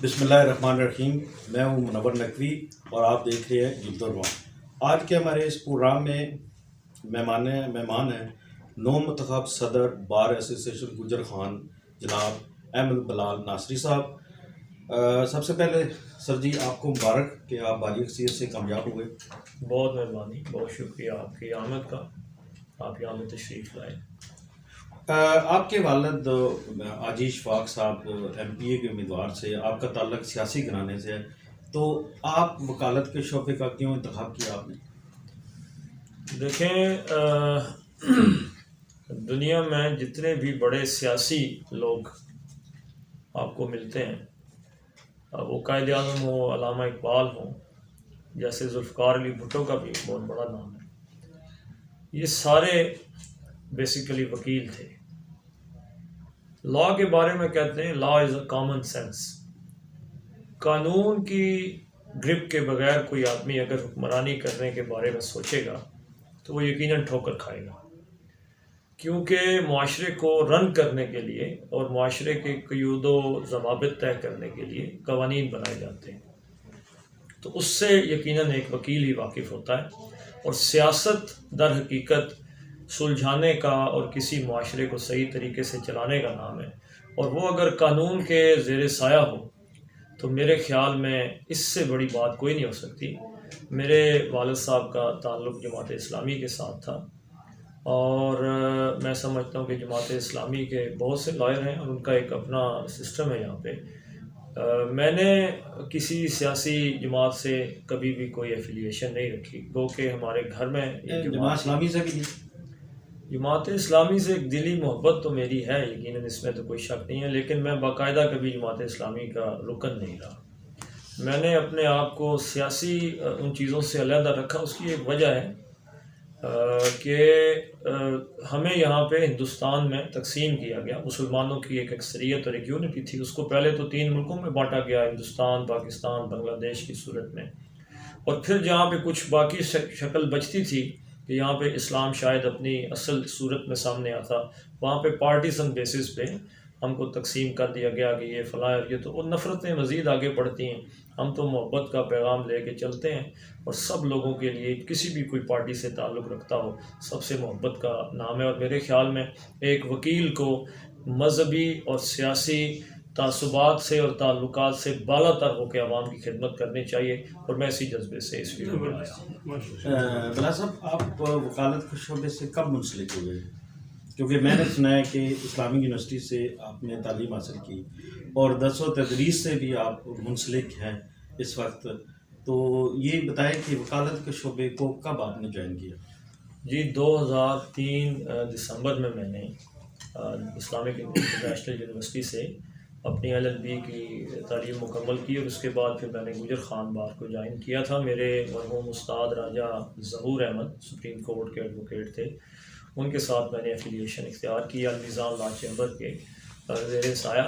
بسم اللہ الرحمن الرحیم۔ میں ہوں منور نقوی اور آپ دیکھ رہے ہیں جلد الروان۔ آج کے ہمارے اس پروگرام میں مہمان ہیں نو منتخب صدر بار ایسوسیشن گجر خان جناب احمد بلال ناصری صاحب۔ سب سے پہلے سر جی آپ کو مبارک کہ آپ بالی اکثریت سے کامیاب ہوئے۔ بہت مہربانی، بہت شکریہ آپ کی آمد کا، آپ یہاں میں تشریف لائے۔ آپ کے والد حاجی اشفاق صاحب ایم پی اے کے امیدوار سے، آپ کا تعلق سیاسی گھرانے سے ہے، تو آپ وکالت کے شعبے کا کیوں انتخاب کیا آپ نے؟ دیکھیں، دنیا میں جتنے بھی بڑے سیاسی لوگ آپ کو ملتے ہیں، وہ قائد اعظم ہو، علامہ اقبال ہوں، جیسے ذوالفقار علی بھٹو کا بھی بہت بڑا نام ہے، یہ سارے بیسیکلی وکیل تھے۔ لا کے بارے میں کہتے ہیں لا از اے کامن سینس۔ قانون کی گرپ کے بغیر کوئی آدمی اگر حکمرانی کرنے کے بارے میں سوچے گا تو وہ یقیناً ٹھوکر کھائے گا، کیونکہ معاشرے کو رن کرنے کے لیے اور معاشرے کے قیود و ضوابط طے کرنے کے لیے قوانین بنائے جاتے ہیں، تو اس سے یقیناً ایک وکیل ہی واقف ہوتا ہے۔ اور سیاست در حقیقت سلجھانے کا اور کسی معاشرے کو صحیح طریقے سے چلانے کا نام ہے، اور وہ اگر قانون کے زیر سایہ ہو تو میرے خیال میں اس سے بڑی بات کوئی نہیں ہو سکتی۔ میرے والد صاحب کا تعلق جماعت اسلامی کے ساتھ تھا، اور میں سمجھتا ہوں کہ جماعت اسلامی کے بہت سے لائر ہیں اور ان کا ایک اپنا سسٹم ہے یہاں پہ۔ میں نے کسی سیاسی جماعت سے کبھی بھی کوئی ایفیلیشن نہیں رکھی، گو کہ ہمارے گھر میں جماعت اسلامی سے بھی جماعت اسلامی سے ایک دلی محبت تو میری ہے، یقیناً اس میں تو کوئی شک نہیں ہے، لیکن میں باقاعدہ کبھی جماعت اسلامی کا رکن نہیں رہا۔ میں نے اپنے آپ کو سیاسی ان چیزوں سے علیحدہ رکھا۔ اس کی ایک وجہ ہے کہ ہمیں یہاں پہ ہندوستان میں تقسیم کیا گیا، مسلمانوں کی ایک اکثریت اور ایک یونٹی تھی، اس کو پہلے تو 3 ملکوں میں بانٹا گیا، ہندوستان، پاکستان، بنگلہ دیش کی صورت میں، اور پھر جہاں پہ کچھ باقی شکل بچتی تھی کہ یہاں پہ اسلام شاید اپنی اصل صورت میں سامنے آتا، وہاں پہ پارٹیزن بیسس پہ ہم کو تقسیم کر دیا گیا کہ یہ فلاں اور یہ تو، اور نفرتیں مزید آگے بڑھتی ہیں۔ ہم تو محبت کا پیغام لے کے چلتے ہیں، اور سب لوگوں کے لیے کسی بھی کوئی پارٹی سے تعلق رکھتا ہو سب سے محبت کا نام ہے۔ اور میرے خیال میں ایک وکیل کو مذہبی اور سیاسی تعصبات سے اور تعلقات سے بالا تر ہو کے عوام کی خدمت کرنی چاہیے، اور میں اسی جذبے سے اس فیلڈ میں آیا۔ بلا صاحب آپ وکالت کے شعبے سے کب منسلک ہوئے؟ کیونکہ میں نے سنا ہے کہ اسلامی یونیورسٹی سے آپ نے تعلیم حاصل کی اور درس و تدریس سے بھی آپ منسلک ہیں اس وقت، تو یہ بتائیں کہ وکالت کے شعبے کو کب آپ نے جوائن کیا؟ جی 2003 دسمبر میں نے اسلامک انٹرنیشنل یونیورسٹی سے اپنی LLB کی تعلیم مکمل کی، اور اس کے بعد پھر میں نے گجر خان بار کو جوائن کیا تھا۔ میرے مرحوم استاد راجہ ظہور احمد سپریم کورٹ کے ایڈوکیٹ تھے، ان کے ساتھ میں نے ایفیلیشن اختیار کیا المیزان لا چیمبر کے زیر سایہ،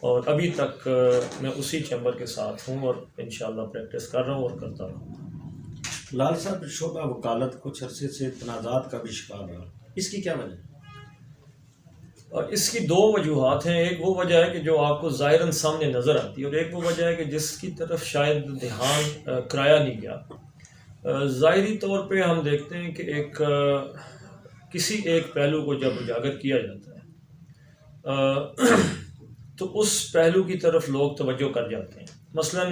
اور ابھی تک میں اسی چیمبر کے ساتھ ہوں اور انشاءاللہ پریکٹس کر رہا ہوں اور کرتا رہوں۔ لال صاحب شعبہ وکالت کچھ عرصے سے تنازعات کا بھی شکار رہا، اس کی کیا وجہ ہے؟ اور اس کی 2 وجوہات ہیں۔ ایک وہ وجہ ہے کہ جو آپ کو ظاہراً سامنے نظر آتی ہے، اور ایک وہ وجہ ہے کہ جس کی طرف شاید دھیان کرایا نہیں گیا۔ ظاہری طور پہ ہم دیکھتے ہیں کہ کسی ایک پہلو کو جب اجاگر کیا جاتا ہے تو اس پہلو کی طرف لوگ توجہ کر جاتے ہیں۔ مثلاً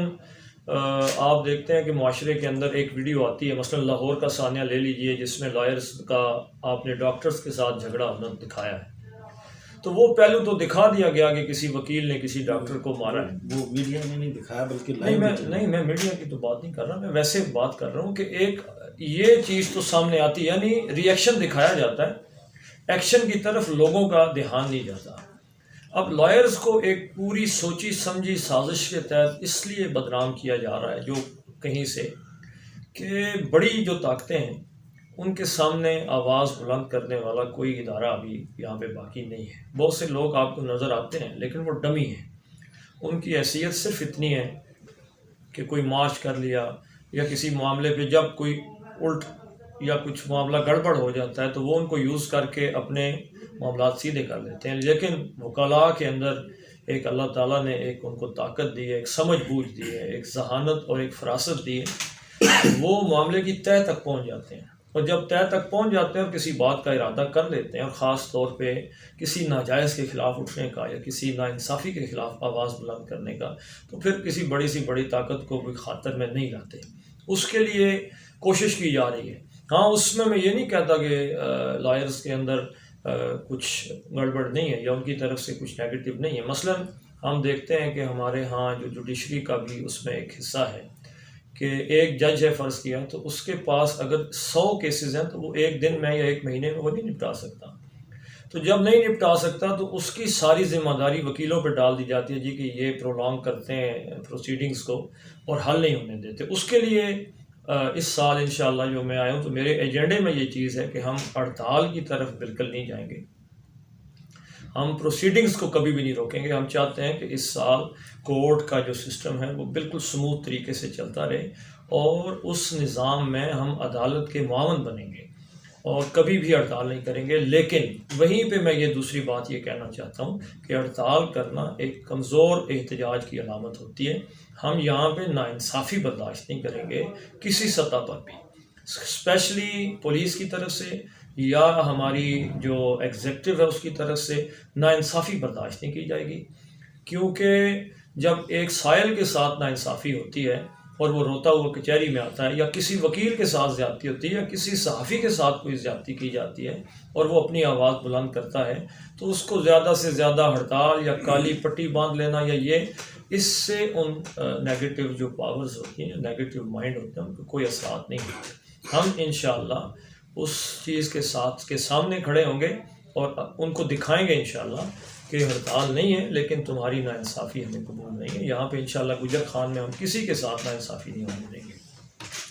آپ دیکھتے ہیں کہ معاشرے کے اندر ایک ویڈیو آتی ہے، مثلاً لاہور کا ثانیہ لے لیجئے، جس میں لائرز کا آپ نے ڈاکٹرز کے ساتھ جھگڑا ہونا دکھایا ہے، تو وہ پہلو تو دکھا دیا گیا کہ کسی وکیل نے کسی ڈاکٹر کو مارا ہے۔ وہ میڈیا میں نہیں دکھایا بلکہ نہیں، میں میڈیا کی تو بات نہیں کر رہا، میں ویسے بات کر رہا ہوں کہ ایک یہ چیز تو سامنے آتی، یعنی ری ایکشن دکھایا جاتا ہے، ایکشن کی طرف لوگوں کا دھیان نہیں جاتا۔ اب لائرز کو ایک پوری سوچی سمجھی سازش کے تحت اس لیے بدنام کیا جا رہا ہے جو کہیں سے، کہ بڑی جو طاقتیں ہیں ان کے سامنے آواز بلند کرنے والا کوئی ادارہ ابھی یہاں پہ باقی نہیں ہے۔ بہت سے لوگ آپ کو نظر آتے ہیں لیکن وہ ڈمی ہیں، ان کی حیثیت صرف اتنی ہے کہ کوئی مارچ کر لیا، یا کسی معاملے پہ جب کوئی الٹ یا کچھ معاملہ گڑبڑ ہو جاتا ہے تو وہ ان کو یوز کر کے اپنے معاملات سیدھے کر لیتے ہیں۔ لیکن وکلاء کے اندر ایک اللہ تعالیٰ نے ایک ان کو طاقت دی ہے، ایک سمجھ بوجھ دی ہے، ایک ذہانت اور ایک فراست دی ہے، وہ معاملے کی تہہ تک پہنچ جاتے ہیں، اور جب تہہ تک پہنچ جاتے ہیں اور کسی بات کا ارادہ کر لیتے ہیں، اور خاص طور پہ کسی ناجائز کے خلاف اٹھنے کا یا کسی ناانصافی کے خلاف آواز بلند کرنے کا، تو پھر کسی بڑی سی بڑی طاقت کو بھی خاطر میں نہیں لاتے، اس کے لیے کوشش کی جا رہی ہے۔ ہاں، اس میں یہ نہیں کہتا کہ لائرز کے اندر کچھ گڑبڑ نہیں ہے یا ان کی طرف سے کچھ نیگیٹو نہیں ہے۔ مثلا ہم دیکھتے ہیں کہ ہمارے ہاں جو جوڈیشری کا بھی اس میں ایک حصہ ہے کہ ایک جج ہے فرض کیا، تو اس کے پاس اگر 100 کیسز ہیں تو وہ ایک دن میں یا ایک مہینے میں وہ نہیں نپٹا سکتا، تو جب نہیں نپٹا سکتا تو اس کی ساری ذمہ داری وکیلوں پہ ڈال دی جاتی ہے جی کہ یہ پرولونگ کرتے ہیں پروسیڈنگز کو اور حل نہیں ہونے دیتے۔ اس کے لیے اس سال انشاءاللہ جو میں آیا ہوں تو میرے ایجنڈے میں یہ چیز ہے کہ ہم ہڑتال کی طرف بالکل نہیں جائیں گے، ہم پروسیڈنگز کو کبھی بھی نہیں روکیں گے۔ ہم چاہتے ہیں کہ اس سال کورٹ کا جو سسٹم ہے وہ بالکل سموتھ طریقے سے چلتا رہے، اور اس نظام میں ہم عدالت کے معاون بنیں گے اور کبھی بھی ہڑتال نہیں کریں گے۔ لیکن وہیں پہ میں یہ دوسری بات یہ کہنا چاہتا ہوں کہ ہڑتال کرنا ایک کمزور احتجاج کی علامت ہوتی ہے۔ ہم یہاں پہ ناانصافی برداشت نہیں کریں گے کسی سطح پر بھی، اسپیشلی پولیس کی طرف سے یا ہماری جو ایگزیکٹو ہے اس کی طرف سے ناانصافی برداشت نہیں کی جائے گی، کیونکہ جب ایک سائل کے ساتھ ناانصافی ہوتی ہے اور وہ روتا ہوا کچہری میں آتا ہے، یا کسی وکیل کے ساتھ زیادتی ہوتی ہے یا کسی صحافی کے ساتھ کوئی زیادتی کی جاتی ہے اور وہ اپنی آواز بلند کرتا ہے، تو اس کو زیادہ سے زیادہ ہڑتال یا کالی پٹی باندھ لینا یا یہ، اس سے ان نیگیٹو جو پاورز ہوتی ہیں، نیگیٹو مائنڈ ہوتے ہیں، ان کو کوئی اثرات نہیں ہوتے۔ ہم انشاءاللہ اس چیز کے سامنے کھڑے ہوں گے اور ان کو دکھائیں گے انشاءاللہ کہ ہڑتال نہیں ہے لیکن تمہاری ناانصافی ہمیں قبول نہیں ہے۔ یہاں پہ انشاءاللہ گجر خان میں ہم کسی کے ساتھ ناانصافی نہیں ہونے دیں گے۔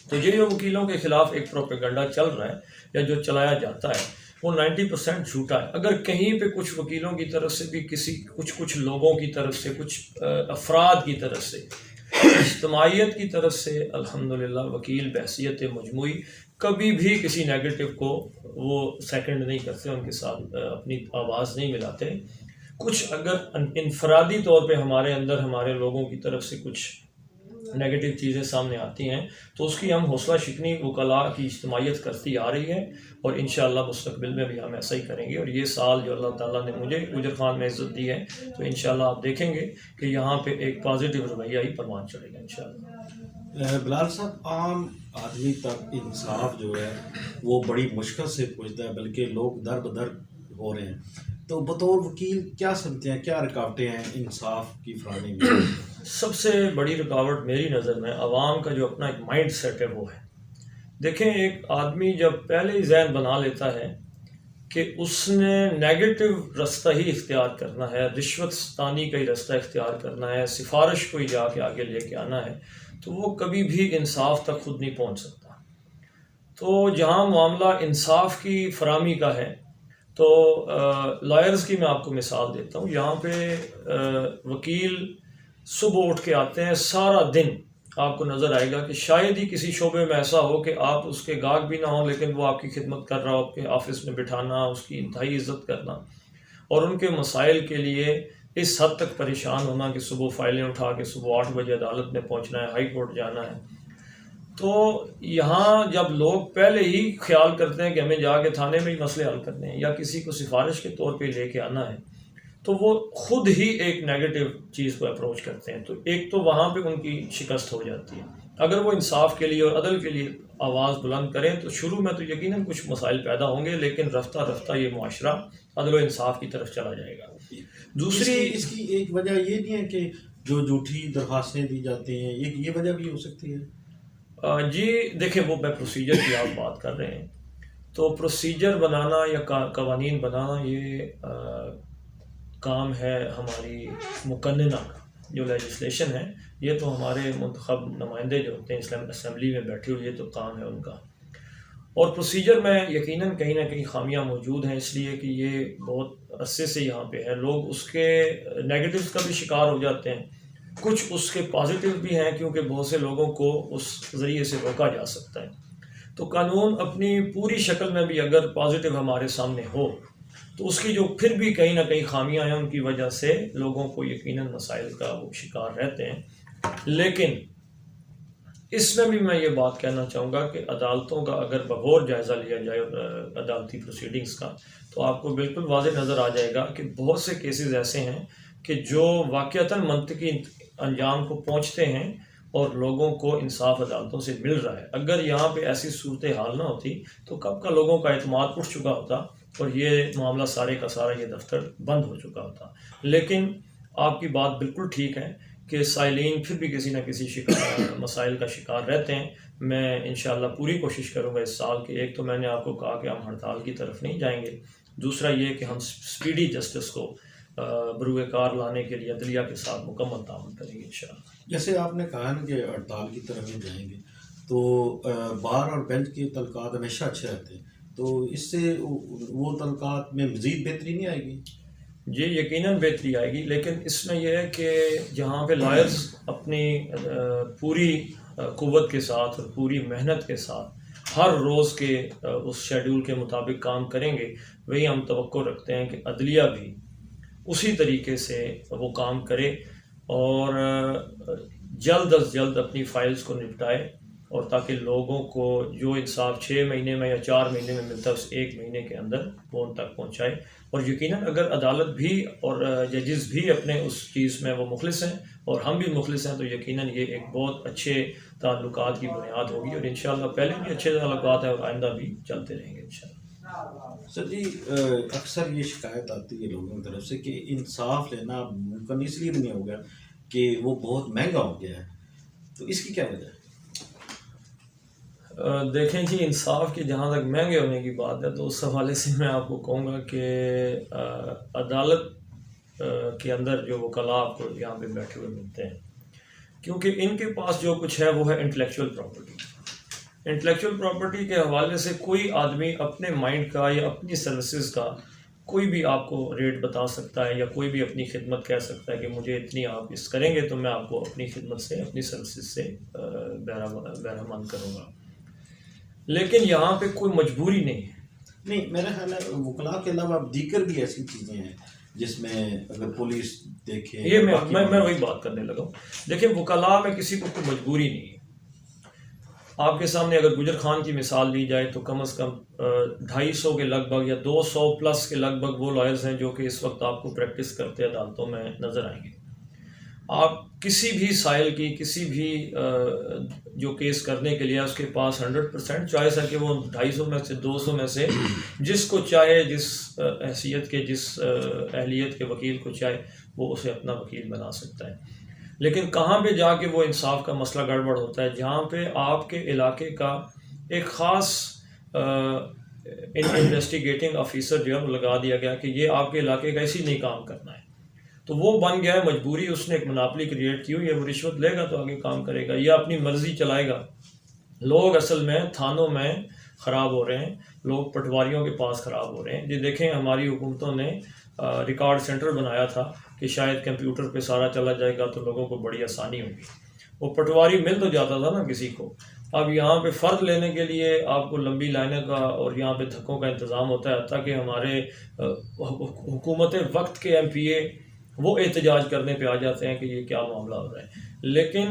تو یہ جو وکیلوں کے خلاف ایک پروپیگنڈا چل رہا ہے یا جو چلایا جاتا ہے وہ 90% جھوٹا ہے۔ اگر کہیں پہ کچھ وکیلوں کی طرف سے بھی کچھ لوگوں کی طرف سے، کچھ افراد کی طرف سے، اجتماعیت کی طرف سے، الحمدللہ وکیل بحیثیت مجموعی کبھی بھی کسی نیگیٹو کو وہ سیکنڈ نہیں کرتے، ان کے ساتھ اپنی آواز نہیں ملاتے۔ کچھ اگر انفرادی طور پہ ہمارے اندر ہمارے لوگوں کی طرف سے کچھ نیگیٹو چیزیں سامنے آتی ہیں تو اس کی ہم حوصلہ شکنی وکلاء کی اجتماعیت کرتی آ رہی ہے، اور انشاءاللہ مستقبل میں بھی ہم ایسا ہی کریں گے۔ اور یہ سال جو اللہ تعالیٰ نے مجھے گجر خان میں عزت دی ہے تو انشاءاللہ آپ دیکھیں گے کہ یہاں پہ ایک پازیٹیو رویہ ہی پروان چڑھے گا انشاءاللہ۔ بلال صاحب، عام آدمی تک انصاف جو ہے وہ بڑی مشکل سے پہنچتا ہے، بلکہ لوگ در بدر ہو رہے ہیں، تو بطور وکیل کیا سمجھتے ہیں، کیا رکاوٹیں ہیں انصاف کی فراہمی میں؟ سب سے بڑی رکاوٹ میری نظر میں عوام کا جو اپنا ایک مائنڈ سیٹ ہے وہ ہے۔ دیکھیں، ایک آدمی جب پہلے ہی ذہن بنا لیتا ہے کہ اس نے نیگیٹو رستہ ہی اختیار کرنا ہے، رشوت ستانی کا ہی رستہ اختیار کرنا ہے، سفارش کو ہی جا کے آگے لے کے آنا ہے، تو وہ کبھی بھی انصاف تک خود نہیں پہنچ سکتا۔ تو جہاں معاملہ انصاف کی فراہمی کا ہے تو لائرز کی میں آپ کو مثال دیتا ہوں۔ یہاں پہ وکیل صبح اٹھ کے آتے ہیں، سارا دن آپ کو نظر آئے گا کہ شاید ہی کسی شعبے میں ایسا ہو کہ آپ اس کے گاہک بھی نہ ہوں لیکن وہ آپ کی خدمت کر رہا ہو، آپ کے آفس میں بٹھانا، اس کی انتہائی عزت کرنا، اور ان کے مسائل کے لیے اس حد تک پریشان ہونا کہ صبح فائلیں اٹھا کے صبح 8 بجے عدالت میں پہنچنا ہے، ہائی کورٹ جانا ہے۔ تو یہاں جب لوگ پہلے ہی خیال کرتے ہیں کہ ہمیں جا کے تھانے میں ہی مسئلے حل کرنے ہیں یا کسی کو سفارش کے طور پہ لے کے آنا ہے، تو وہ خود ہی ایک نیگیٹو چیز کو اپروچ کرتے ہیں۔ تو ایک تو وہاں پہ ان کی شکست ہو جاتی ہے۔ اگر وہ انصاف کے لیے اور عدل کے لیے آواز بلند کریں تو شروع میں تو یقیناً کچھ مسائل پیدا ہوں گے، لیکن رفتہ رفتہ یہ معاشرہ عدل و انصاف کی طرف چلا جائے گا۔ دوسری اس کی ایک وجہ یہ نہیں ہے کہ جو جھوٹی درخواستیں دی جاتی ہیں، یہ وجہ بھی ہو سکتی ہے؟ جی دیکھیں، وہ میں پروسیجر کی آپ بات کر رہے ہیں، تو پروسیجر بنانا یا قوانین بنانا یہ کام ہے ہماری مقننہ کا، جو لیجسلیشن ہے یہ تو ہمارے منتخب نمائندے جو ہوتے ہیں اسمبلی میں بیٹھے ہوئے، یہ تو کام ہے ان کا۔ اور پروسیجر میں یقیناً کہیں نہ کہیں خامیاں موجود ہیں، اس لیے کہ یہ بہت عرصے سے یہاں پہ ہے، لوگ اس کے نیگیٹوز کا بھی شکار ہو جاتے ہیں، کچھ اس کے پازیٹیو بھی ہیں کیونکہ بہت سے لوگوں کو اس ذریعے سے روکا جا سکتا ہے۔ تو قانون اپنی پوری شکل میں بھی اگر پازیٹیو ہمارے سامنے ہو تو اس کی جو پھر بھی کہیں نہ کہیں خامیاں ہیں، ان کی وجہ سے لوگوں کو یقیناً مسائل کا وہ شکار رہتے ہیں. لیکن اس میں بھی میں یہ بات کہنا چاہوں گا کہ عدالتوں کا اگر بغور جائزہ لیا جائے عدالتی پروسیڈنگز کا، تو آپ کو بالکل واضح نظر آ جائے گا کہ بہت سے کیسز ایسے ہیں کہ جو واقعتاً منطقی انجام کو پہنچتے ہیں اور لوگوں کو انصاف عدالتوں سے مل رہا ہے. اگر یہاں پہ ایسی صورتحال نہ ہوتی تو کب کا لوگوں کا اعتماد اٹھ چکا ہوتا اور یہ معاملہ سارے کا سارا یہ دفتر بند ہو چکا ہوتا. لیکن آپ کی بات بالکل ٹھیک ہے کہ سائلین پھر بھی کسی نہ کسی مسائل کا شکار رہتے ہیں. میں انشاءاللہ پوری کوشش کروں گا اس سال کہ ایک تو میں نے آپ کو کہا کہ ہم ہڑتال کی طرف نہیں جائیں گے، دوسرا یہ کہ ہم سپیڈی جسٹس کو بروئے کار لانے کے لیے عدلیہ کے ساتھ مکمل تعاون کریں گے انشاءاللہ. جیسے آپ نے کہا نا کہ ہڑتال کی طرف نہیں جائیں گے، تو بار اور بینچ کے تعلقات ہمیشہ اچھے رہتے ہیں، تو اس سے وہ تعلقات میں مزید بہتری نہیں آئے گی؟ جی یقیناً بہتری آئے گی، لیکن اس میں یہ ہے کہ جہاں پہ لائرز اپنی پوری قوت کے ساتھ اور پوری محنت کے ساتھ ہر روز کے اس شیڈول کے مطابق کام کریں گے، وہی ہم توقع رکھتے ہیں کہ عدلیہ بھی اسی طریقے سے وہ کام کرے اور جلد از جلد اپنی فائلز کو نپٹائے، اور تاکہ لوگوں کو جو انصاف 6 مہینے میں یا 4 مہینے میں ملتا ہے اس 1 مہینے کے اندر وہ ان تک پہنچائے. اور یقیناً اگر عدالت بھی اور ججز بھی اپنے اس چیز میں وہ مخلص ہیں اور ہم بھی مخلص ہیں، تو یقیناً یہ ایک بہت اچھے تعلقات کی بنیاد ہوگی، اور انشاءاللہ پہلے بھی اچھے تعلقات ہیں اور آئندہ بھی چلتے رہیں گے انشاءاللہ. سر جی، اکثر یہ شکایت آتی ہے لوگوں کی طرف سے کہ انصاف لینا ممکن اس لیے بھی نہیں ہو گیا کہ وہ بہت مہنگا ہو گیا ہے، تو اس کی کیا وجہ ہے؟ دیکھیں جی، انصاف کی جہاں تک مہنگے ہونے کی بات ہے تو اس حوالے سے میں آپ کو کہوں گا کہ عدالت کے اندر جو وکلاء آپ کو یہاں پہ بیٹھے ہوئے ملتے ہیں، کیونکہ ان کے پاس جو کچھ ہے وہ ہے انٹلیکچوئل پراپرٹی. انٹلیکچوئل پراپرٹی کے حوالے سے کوئی آدمی اپنے مائنڈ کا یا اپنی سروسز کا کوئی بھی آپ کو ریٹ بتا سکتا ہے، یا کوئی بھی اپنی خدمت کہہ سکتا ہے کہ مجھے اتنی آپ اس کریں گے تو میں آپ کو اپنی خدمت سے اپنی سروسز سے بہرمند کروں گا. لیکن یہاں پہ کوئی مجبوری نہیں ہے. نہیں، میرا خیال ہے وکلاء کے علاوہ دیگر بھی ایسی چیزیں ہیں جس میں اگر پولیس دیکھے، یہ میں وہی بات کرنے لگا ہوں. دیکھیں وکلاء میں کسی کو کوئی مجبوری نہیں ہے. آپ کے سامنے اگر گجر خان کی مثال لی جائے تو کم از کم 250 کے لگ بھگ یا 200 پلس کے لگ بھگ وہ لائرز ہیں جو کہ اس وقت آپ کو پریکٹس کرتے عدالتوں میں نظر آئیں گے. آپ کسی بھی سائل کی کسی بھی جو کیس کرنے کے لیے اس کے پاس 100% چوائس ہے کہ وہ 250 میں سے 200 میں سے جس کو چاہے، جس حیثیت کے جس اہلیت کے وکیل کو چاہے وہ اسے اپنا وکیل بنا سکتا ہے. لیکن کہاں پہ جا کے وہ انصاف کا مسئلہ گڑبڑ ہوتا ہے؟ جہاں پہ آپ کے علاقے کا ایک خاص انویسٹیگیٹنگ آفیسر جو ہے وہ لگا دیا گیا کہ یہ آپ کے علاقے کا اسی نہیں کام کرنا ہے، تو وہ بن گیا ہے مجبوری. اس نے ایک مناپلی کریٹ کی ہوئی ہے، وہ رشوت لے گا تو آگے کام کرے گا یا اپنی مرضی چلائے گا. لوگ اصل میں تھانوں میں خراب ہو رہے ہیں، لوگ پٹواریوں کے پاس خراب ہو رہے ہیں. جی دیکھیں، ہماری حکومتوں نے ریکارڈ سینٹر بنایا تھا کہ شاید کمپیوٹر پہ سارا چلا جائے گا تو لوگوں کو بڑی آسانی ہوگی. وہ پٹواری مل تو جاتا تھا نا کسی کو. اب یہاں پہ فرد لینے کے لیے آپ کو لمبی لائنیں کا اور یہاں پہ دھکوں کا انتظام ہوتا ہے، حتیٰ کہ ہمارے حکومت وقت کے MP وہ احتجاج کرنے پہ آ جاتے ہیں کہ یہ کیا معاملہ ہو رہا ہے. لیکن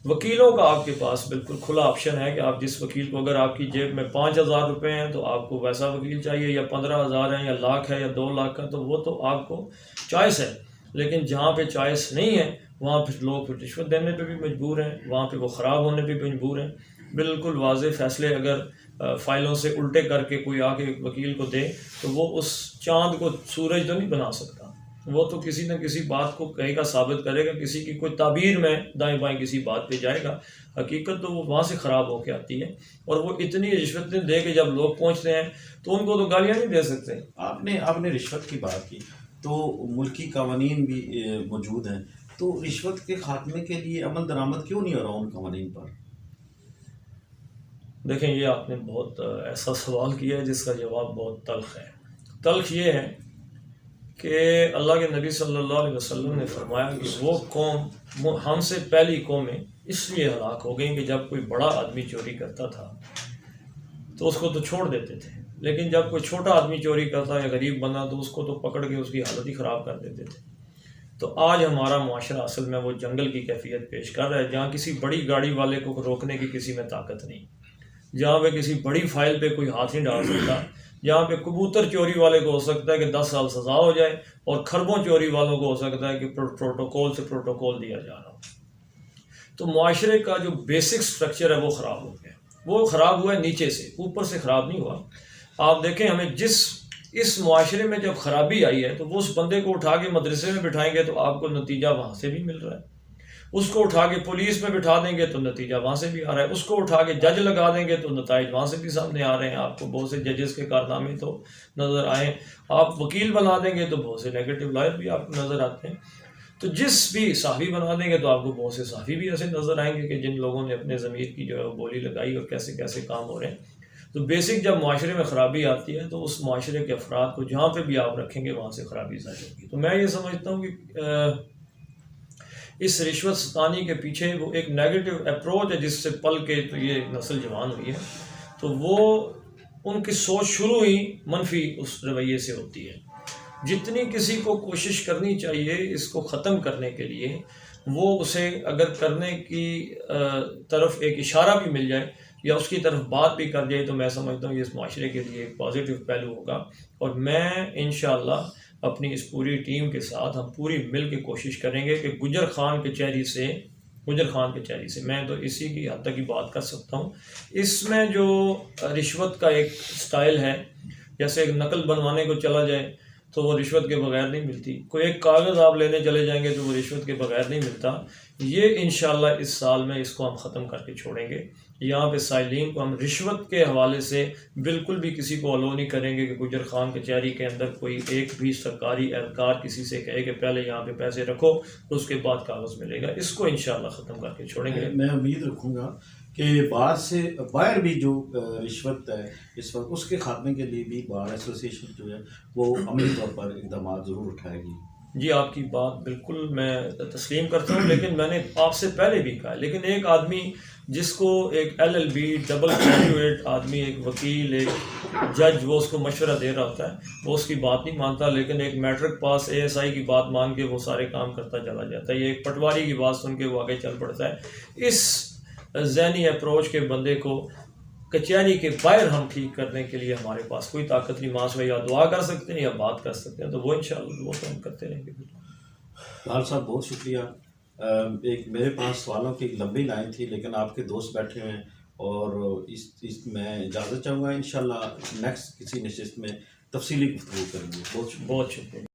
وکیلوں کا آپ کے پاس بالکل کھلا آپشن ہے کہ آپ جس وکیل کو، اگر آپ کی جیب میں 5000 روپے ہیں تو آپ کو ویسا وکیل چاہیے، یا 15000 ہیں یا لاکھ ہے یا 2 لاکھ کا، تو وہ تو آپ کو چوائس ہے. لیکن جہاں پہ چوائس نہیں ہے وہاں پہ لوگ پھر رشوت دینے پہ بھی مجبور ہیں، وہاں پہ وہ خراب ہونے پہ بھی مجبور ہیں. بالکل واضح فیصلے اگر فائلوں سے الٹے کر کے کوئی آ کے وکیل کو دے تو وہ اس چاند کو سورج تو نہیں بنا سکتا، وہ تو کسی نہ کسی بات کو کہے گا، ثابت کرے گا، کسی کی کوئی تعبیر میں دائیں بائیں کسی بات پہ جائے گا. حقیقت تو وہ وہاں سے خراب ہو کے آتی ہے، اور وہ اتنی رشوتیں دے کے جب لوگ پہنچتے ہیں تو ان کو تو گالیاں نہیں دے سکتے. آپ نے رشوت کی بات کی تو ملکی قوانین بھی موجود ہیں، تو رشوت کے خاتمے کے لیے عمل درآمد کیوں نہیں ہو رہا ان قوانین پر؟ دیکھیں، یہ آپ نے بہت ایسا سوال کیا ہے جس کا جواب بہت تلخ ہے. تلخ یہ ہے کہ اللہ کے نبی صلی اللہ علیہ وسلم نے فرمایا کہ وہ قوم ہم سے پہلی قومیں اس لیے ہلاک ہو گئیں کہ جب کوئی بڑا آدمی چوری کرتا تھا تو اس کو تو چھوڑ دیتے تھے، لیکن جب کوئی چھوٹا آدمی چوری کرتا یا غریب بندہ تو اس کو تو پکڑ کے اس کی حالت ہی خراب کر دیتے تھے. تو آج ہمارا معاشرہ اصل میں وہ جنگل کی کیفیت پیش کر رہا ہے جہاں کسی بڑی گاڑی والے کو روکنے کی کسی میں طاقت نہیں، جہاں پہ کسی بڑی فائل پہ کوئی ہاتھ نہیں ڈال سکتا، جہاں پہ کبوتر چوری والے کو ہو سکتا ہے کہ 10 سال سزا ہو جائے اور خربوں چوری والوں کو ہو سکتا ہے کہ پروٹوکول سے پروٹوکول دیا جا رہا ہو. تو معاشرے کا جو بیسک سٹرکچر ہے وہ خراب ہو گیا. وہ خراب ہوا ہے نیچے سے، اوپر سے خراب نہیں ہوا. آپ دیکھیں ہمیں اس معاشرے میں جب خرابی آئی ہے تو وہ اس بندے کو اٹھا کے مدرسے میں بٹھائیں گے تو آپ کو نتیجہ وہاں سے بھی مل رہا ہے، اس کو اٹھا کے پولیس میں بٹھا دیں گے تو نتیجہ وہاں سے بھی آ رہا ہے، اس کو اٹھا کے جج لگا دیں گے تو نتائج وہاں سے بھی سامنے آ رہے ہیں. آپ کو بہت سے ججز کے کارنامے تو نظر آئے، آپ وکیل بنا دیں گے تو بہت سے نیگیٹو لائر بھی آپ کو نظر آتے ہیں. تو جس بھی صحافی بنا دیں گے تو آپ کو بہت سے صحافی بھی ایسے نظر آئیں گے کہ جن لوگوں نے اپنے ضمیر کی جو ہے وہ بولی لگائی اور کیسے کیسے کام ہو رہے ہیں. تو بیسک جب معاشرے میں خرابی آتی ہے تو اس معاشرے کے افراد کو جہاں پہ بھی آپ رکھیں گے وہاں سے خرابی ظاہر ہوگی. تو میں یہ سمجھتا ہوں کہ اس رشوت ستانی کے پیچھے وہ ایک نیگیٹو اپروچ ہے جس سے پل کے تو یہ نسل جوان ہوئی ہے. تو وہ ان کی سوچ شروع ہی منفی اس رویے سے ہوتی ہے. جتنی کسی کو کوشش کرنی چاہیے اس کو ختم کرنے کے لیے، وہ اسے اگر کرنے کی طرف ایک اشارہ بھی مل جائے یا اس کی طرف بات بھی کر جائے تو میں سمجھتا ہوں یہ اس معاشرے کے لیے ایک پازیٹیو پہلو ہوگا. اور میں انشاءاللہ اپنی اس پوری ٹیم کے ساتھ ہم پوری مل کے کوشش کریں گے کہ گجر خان کچہری سے میں تو اسی کی حد تک کی بات کر سکتا ہوں. اس میں جو رشوت کا ایک سٹائل ہے، جیسے ایک نقل بنوانے کو چلا جائے تو وہ رشوت کے بغیر نہیں ملتی، کوئی ایک کاغذ آپ لینے چلے جائیں گے تو وہ رشوت کے بغیر نہیں ملتا. یہ انشاءاللہ اس سال میں اس کو ہم ختم کر کے چھوڑیں گے. یہاں پہ سائلین کو ہم رشوت کے حوالے سے بالکل بھی کسی کو الو نہیں کریں گے کہ گجر خان کچہری کے اندر کوئی ایک بھی سرکاری اہلکار کسی سے کہے کہ پہلے یہاں پہ پیسے رکھو تو اس کے بعد کاغذ ملے گا. اس کو انشاءاللہ ختم کر کے چھوڑیں گے. میں امید رکھوں گا کہ باہر بھی جو رشوت ہے اس وقت اس کے خاتمے کے لیے بھی بار ایسوسیشن جو ہے وہ عملی طور پر اقدامات ضرور اٹھائے گی. جی آپ کی بات بالکل میں تسلیم کرتا ہوں، لیکن میں نے آپ سے پہلے بھی کہا لیکن ایک آدمی جس کو ایک LLB ڈبل گریجویٹ آدمی، ایک وکیل، ایک جج، وہ اس کو مشورہ دے رہا ہوتا ہے، وہ اس کی بات نہیں مانتا، لیکن ایک میٹرک پاس ASI کی بات مان کے وہ سارے کام کرتا چلا جاتا ہے. یہ ایک پٹواری کی بات سن کے وہ آگے چل پڑتا ہے. اس ذہنی اپروچ کے بندے کو کچہری کے باہر ہم ٹھیک کرنے کے لیے ہمارے پاس کوئی طاقت نہیں. ماں سے یا دعا کر سکتے ہیں یا بات کر سکتے ہیں، تو وہ انشاءاللہ وہ تو ہم کرتے رہیں گے. لال صاحب بہت شکریہ. ایک میرے پاس سوالوں کی لمبی لائن تھی لیکن آپ کے دوست بیٹھے ہوئے ہیں اور اس میں اجازت چاہوں گا. انشاءاللہ نیکسٹ کسی نشست میں تفصیلی گفتگو کریں گے. بہت شکریہ.